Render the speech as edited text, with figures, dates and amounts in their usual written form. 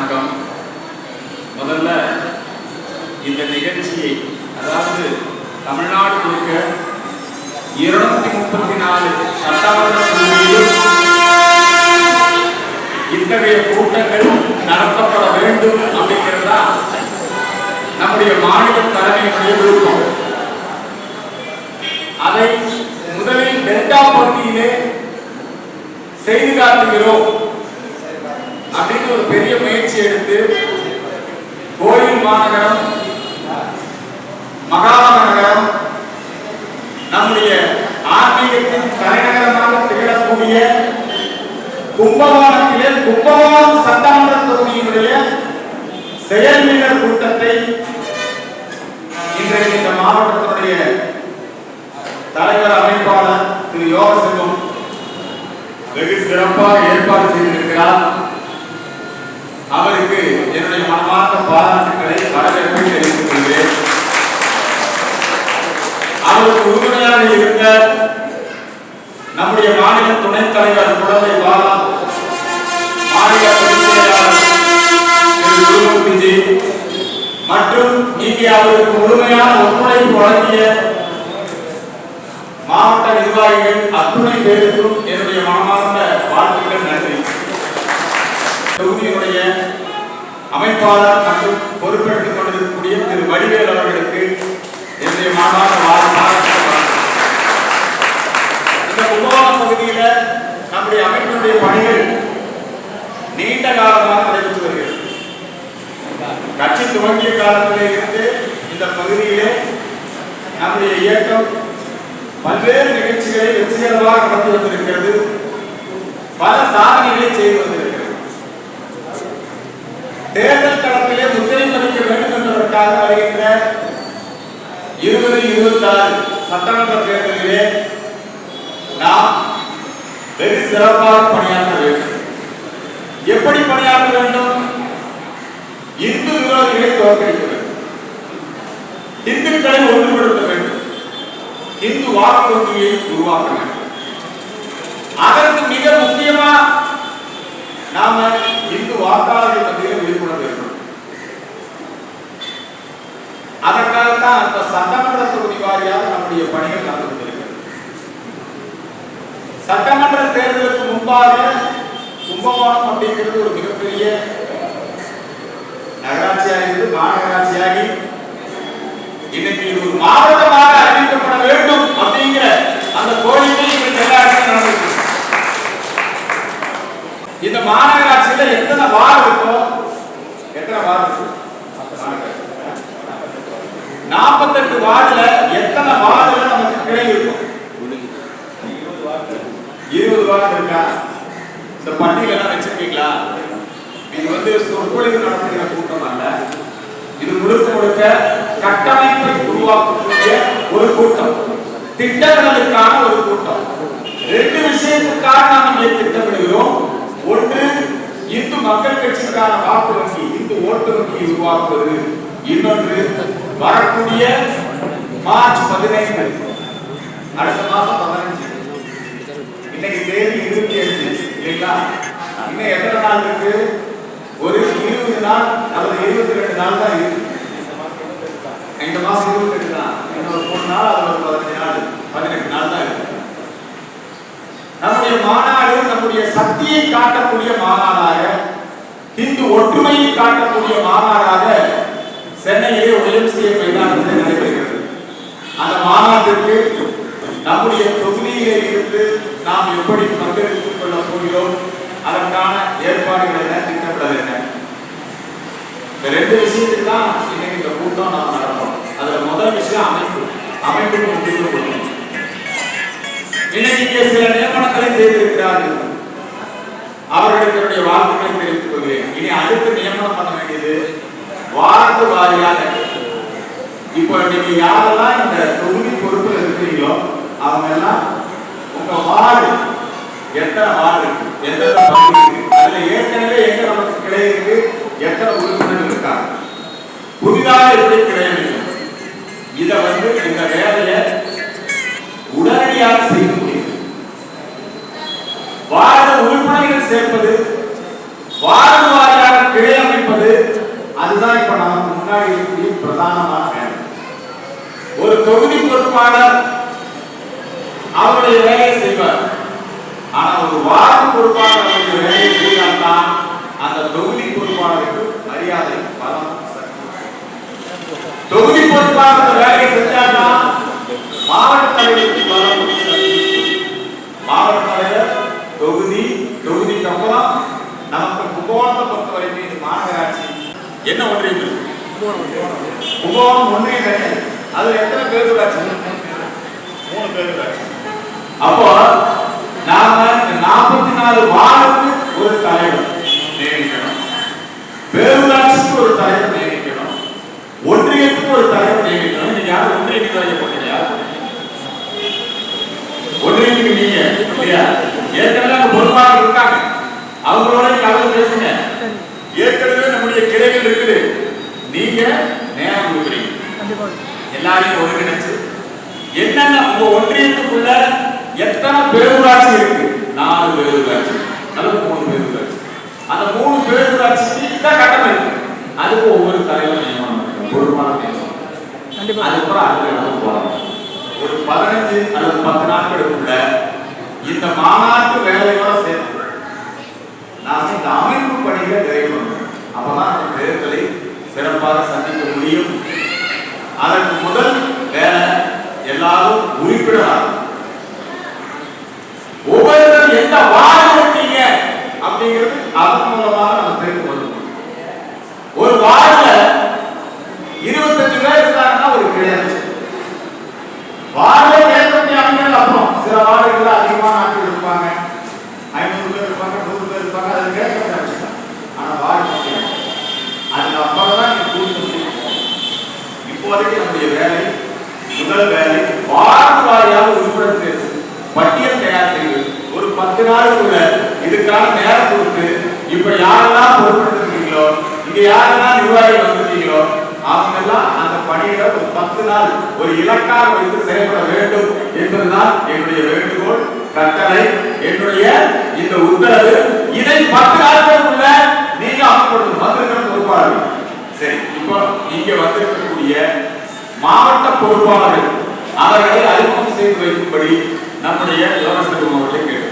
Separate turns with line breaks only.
வணக்கம். முதல்ல இந்த நிகழ்ச்சியை, அதாவது தமிழ்நாடு முழுக்க 234 சட்டமன்ற தொகுதியிலும் இத்தகைய கூட்டங்கள் நடத்தப்பட வேண்டும் அப்படிங்கிறதா நம்முடைய மாநில தலைமையுடைய விருப்பம். அதை முதலில் டெல்டா பகுதியிலே செய்து காட்டுகிறோம் அப்படின்னு ஒரு பெரிய முயற்சி எடுத்து கோயில் மாநகரம், மகாநகரம், நம்முடைய ஆன்மீகத்தின் தலைநகரமாக திகழக்கூடிய கும்பகோணத்திலே கும்பகோணம் சட்டமன்ற தொகுதியினுடைய செயல் வீரர் கூட்டத்தை இன்றைக்கு இந்த மாவட்டத்தினுடைய தலைவர் அமைப்பாளர் திரு யோகசிங்கம் வெகு சிறப்பாக ஏற்பாடு செய்திருக்கிறார். அவருக்கு என்னுடைய மனமார்ந்த பாராட்டுக்களை, வரவேற்பை தெரிவித்துக் கொள்கிறேன். அவருக்கு உறுதுணையாக இருந்த நம்முடைய மாநில துணைத் தலைவர் குடந்தை பாலா, மாநில பொதுச் செயலாளர் திரு குருமூர்த்திஜி மற்றும் இங்கே அவருக்கு முழுமையான ஒத்துழைப்பு வழங்கிய மாவட்ட நிர்வாகிகள் அத்துணை பேருக்கும் என்னுடைய மனமார்ந்த வாழ்த்துக்கள், நன்றி. தொகுதியினுடைய அமைப்பாளர் மற்றும் பொறுப்பெடுத்துக் கொண்டிருக்கக்கூடிய திரு வடிவேல் அவர்களுக்கு என்னுடைய மனமார்ந்த வாழ்த்துக்கள். இந்த கும்பகோணம் பகுதியில நம்முடைய அமைப்பினுடைய பணிகள் நீண்ட காலமாக நடைபெற்று வருகிறது. கட்சி துவங்கிய காலத்திலே இருந்து இந்த பகுதியிலே நம்முடைய இயக்கம் பல்வேறு நிகழ்ச்சிகளை வெற்றிகரமாக நடத்தி வந்திருக்கிறது. பல சாதனைகளை செய்து வந்திருக்கிறது. தேர்தல் களத்திலே முத்திரை பதிக்க வேண்டும் என்பதற்காக வருகின்ற 2026 சட்டமன்ற தேர்தலிலே நாம் வெகு சிறப்பாக பணியாற்ற வேண்டும். எப்படி பணியாற்ற வேண்டும்? இந்து விரோதிகளை தோற்கடிக்க வேண்டும், இந்துக்களை ஒன்றுபடுத்த வேண்டும், இந்து வாக்கு வங்கியை உருவாக்க வேண்டும். அதற்கு மிக முக்கியமா நாம இந்து வாக்காளர்கள் மத்தியில் விழிப்புணர்வு வேண்டும். அதற்காகத்தான் அந்த சட்டமன்ற தொகுதி வாரியாக நம்முடைய பணிகள் நடந்து கொண்டிருக்கிறது. சட்டமன்ற தேர்தலுக்கு முன்பாக கும்பகோணம் அப்படிங்கிறது ஒரு மிகப்பெரிய நகராட்சியாக இருந்து மாநகராட்சியாகி இன்னைக்கு இது ஒரு மாவட்டமாக அறிவிக்கப்பட வேண்டும் அப்படிங்கிற அந்த கோரிக்கை நடந்தது. இந்த மாநகராட்சியில எத்தனை வார்டு இருக்கோ, எத்தனை வார்டு இருக்கு? 48 வார்டுல எத்தனை வார்டுல நமக்கு கிளை இருக்கும்? 20 வார்டு இருக்கா? இந்த பட்டியல் எல்லாம் வச்சிருக்கீங்களா? இது சொற்பொழிவு நடத்துகிற கூட்டம் அல்ல. இது முழுக்க முழுக்க கட்டமைப்பை உருவாக்கக்கூடிய ஒரு கூட்டம், திட்டமிடலுக்கான ஒரு கூட்டம். 2 விஷயத்துக்காக நாம் இங்கே திட்டமிடுகிறோம். ஒன்று, இந்து மக்கள் கட்சிக்கான வாக்கு வங்கி, இந்து ஓட்டு வங்கி உருவாக்குவது. இன்னொன்று, வரக்கூடிய மார்ச் 15, அடுத்த மாதம் 15, இன்னைக்கு தேதி 28 இல்லைங்களா? இன்னும் எத்தனை நாள் இருக்கு? ஒரு 20 நாள் அல்லது 22 நாள் தான் இருக்கு. இந்த மாசம் 28 தான், இன்னொரு 3 நாள் அல்லது 15 நாள், 18 நாள் தான் இருக்கு. நம்முடைய மாநாடு நம்முடைய சக்தியை காட்டக்கூடிய மாநாடாக, இந்து ஒற்றுமையை காட்டக்கூடிய மாநாடாக சென்னையிலே YMCA மைதானத்தில் நடைபெறுகிறது. அந்த மாநாட்டிற்கு நம்முடைய தொகுதியிலே இருந்து நாம் எப்படி பங்கெடுத்துக் கொள்ள போகிறோம், அதற்கான ஏற்பாடுகள் என்ன, திட்டமிடல் என்ன? இந்த 2 விஷயத்துக்கு தான் இன்னைக்கு இந்த கூட்டம் நாம் நடத்துறோம். அதுல முதல் விஷயம் அமைப்புக்கு முக்கியத்துவம் கொடுக்கணும். இன்னைக்கு சில நியமனங்களை செய்திருக்கிறார்கள், அவர்களுக்கு என்னுடைய வாழ்த்துக்களை தெரிவித்துக் கொள்கிறேன். இனி அடுத்து நியமனம் பண்ண வேண்டியது வார்டு வாரியாக. இப்போ நீங்க யாரெல்லாம் இந்த தொகுதி பொறுப்பில் இருக்கிறீங்களோ அவங்க எல்லாம் உங்க வார்டு எத்தனை வார்டு இருக்கு, எத்தனை பகுதி இருக்கு, அதுல ஏற்கனவே எங்க நமக்கு கிளை இருக்கு, எத்தனை உறுப்பினர்கள் இருக்காங்க, புதிதாக எப்படி கிளை இருக்கு, இதை இந்த வேலையை உடனடியாக செய்ய முடியும். வார்டு உறுப்பினர்கள் சேர்ப்பது, வார்டு வாரியாக கிளை அமைப்பு கட்டமைப்பது, அதுதான் இப்ப நமக்கு முன்னாடி இருக்கக்கூடிய பிரதானமான வேலை. ஒரு தொகுதி பொறுப்பாளர் அவருடைய வேலையை செய்வார். ஆனா ஒரு வார்டு பொறுப்பாளர் அவருடைய வேலையை செய்தால்தான் அந்த தொகுதி பொறுப்பாளருக்கு மரியாதை, பலம், தொகுதி பொறுப்பாளர் வேலையை செஞ்சால்தான் மாவட்ட தலைவருக்கு பலம், மாவட்ட தலைவர் தொகுதிக்கு அப்புறம் நமக்கு கும்பகோணத்தை பொறுத்த வரைக்கும் இது மாநகராட்சி என்ன ஒன்றியம் இருக்கு? கும்பகோணம் ஒன்றியம். அதுல எத்தனை பேரூராட்சி? 3 பேரூராட்சி. அப்போ நாம 44 வார்டுக்கு ஒரு தலைவர் நியமிக்கணும், பேரூராட்சிக்கு ஒரு தலைவர் நியமிக்கணும், ஒன்றியத்துக்கு ஒரு தலைவர் நியமிக்கணும். நீங்க யாரும் ஒன்றிய நிர்வாகிக்க போறீங்க? ஒன்றியத்துக்கு நீங்க இல்லையா? ஏற்கனவே அங்க பொறுப்பாளர் இருக்காங்க, அவங்களோட கலந்து பேசுங்க. ஏற்கனவே நம்முடைய கிளைகள் இருக்குது, நீங்க நேரம் கொடுக்குறீங்க. எல்லாரையும் ஒருங்கிணைச்சு என்னென்ன உங்க ஒன்றியத்துக்குள்ள எத்தனை பேரூராட்சி இருக்கு? 4 பேரூராட்சி அல்லது 3 பேரூராட்சி. அந்த 3 பேரூராட்சிக்கு இதான் கட்டமைப்பு. அதுக்கு ஒவ்வொரு தலைவர் நியமனம், பொறுப்பாளர் நியமனம். அதுக்கப்புறம் அடுத்த இடத்துக்கு போறாங்க. ஒரு 15 அல்லது 10 நாட்களுக்குள்ள இந்த மாநாட்டு வேலையோட சேர்த்து நாம இந்த அமைப்பு பணிகளை நிறைவு பண்ணணும். அப்பதான் அந்த தேர்தலை சிறப்பாக சந்திக்க முடியும். அதற்கு முதல் வேலை எல்லாரும் உறுப்பினர் ஒவ்வொருத்தரும் எந்த வார்டு இருக்கீங்க அப்படிங்கிறது அதன் மூலமாக நம்ம தெரிந்து கொள்ளணும். ஒரு வார்டுல 25 பேர் இருந்தாங்கன்னா ஒரு கிடையாது. வார்டு ஏற்படுத்தி அமைக்கிறது அப்புறம் சில வார்டுகள்ல அதிகமான ஆட்கள் இருப்பாங்க, 500 பேர் இருப்பாங்க, 100 பேர் இருப்பாங்க, அது கேட்க. ஆனா வார்டு அதுக்கு அப்புறம் தான் நீங்க கூட்டு. இப்போதைக்கு நம்முடைய வேலை, முதல் வேலை வார்டு வாரியாக உறுப்பினர் சேர்த்து பட்டியல் தயார் செய்வது. ஒரு 10 நாளுக்குள்ள இதுக்கான நேரம் கொடுத்து, இப்ப யாரெல்லாம் பொறுப்பெடுத்துருக்கீங்களோ, இங்க யாரெல்லாம் நிர்வாகிகள் வந்திருக்கீங்களோ, அவங்க எல்லாம் அந்த பணியில ஒரு 10 நாள் ஒரு இலக்காக வைத்து செயல்பட வேண்டும் என்பதுதான் என்னுடைய வேண்டுகோள், கட்டளை, என்னுடைய இந்த உத்தரவு. இதை 10 நாட்களுக்குள்ள நீங்க அமல்படுத்தணும். வந்திருக்கிற பொறுப்பாளர்கள் சரி, இப்போ இங்க வந்திருக்கக்கூடிய மாவட்ட பொறுப்பாளர்கள் அவர்களை அறிமுகம் செய்து வைக்கும்படி நம்முடைய யோகசெல்வம் அவர்களை கேட்டு